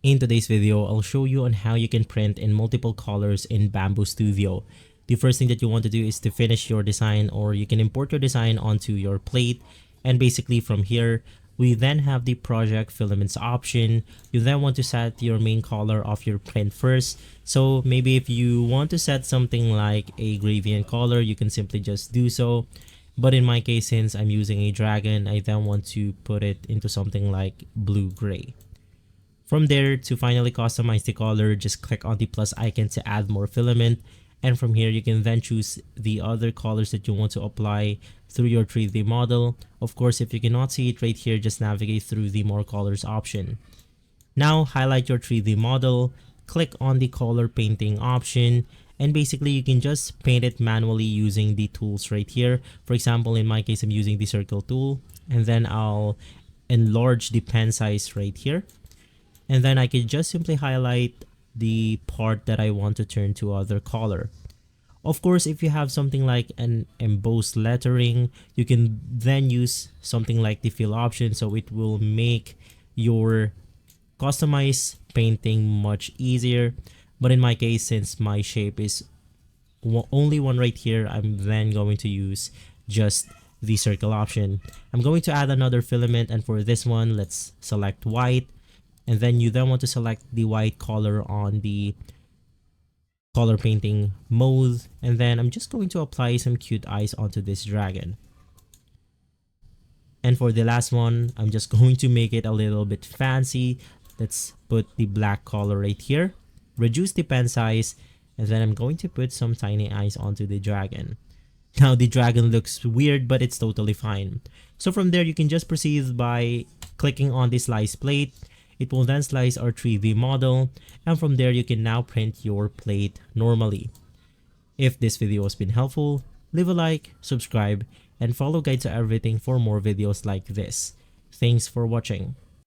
In today's video, I'll show you on how you can print in multiple colors in Bambu Studio. The first thing that you want to do is to finish your design, or you can import your design onto your plate. And basically from here, we then have the project filaments option. You then want to set your main color of your print first. So maybe if you want to set something like a gradient color, you can simply just do so. But in my case, since I'm using a dragon, I then want to put it into something like blue-gray. From there, to finally customize the color, just click on the plus icon to add more filament. And from here, you can then choose the other colors that you want to apply through your 3D model. Of course, if you cannot see it right here, just navigate through the more colors option. Now, highlight your 3D model, click on the color painting option, and basically you can just paint it manually using the tools right here. For example, in my case, I'm using the circle tool, and then I'll enlarge the pen size right here. And then I can just simply highlight the part that I want to turn to other color. Of course, if you have something like an embossed lettering, you can then use something like the fill option, so it will make your customized painting much easier. But in my case, since my shape is only one right here, I'm then going to use just the circle option. I'm going to add another filament, and for this one, let's select white. And then you then want to select the white color on the color painting mode. And then I'm just going to apply some cute eyes onto this dragon. And for the last one, I'm just going to make it a little bit fancy. Let's put the black color right here, reduce the pen size, and then I'm going to put some tiny eyes onto the dragon. Now the dragon looks weird, but it's totally fine. So from there, you can just proceed by clicking on the slice plate. It will then slice our 3D model, and from there you can now print your plate normally. If this video has been helpful, leave a like, subscribe, and follow Guide to Everything for more videos like this. Thanks for watching.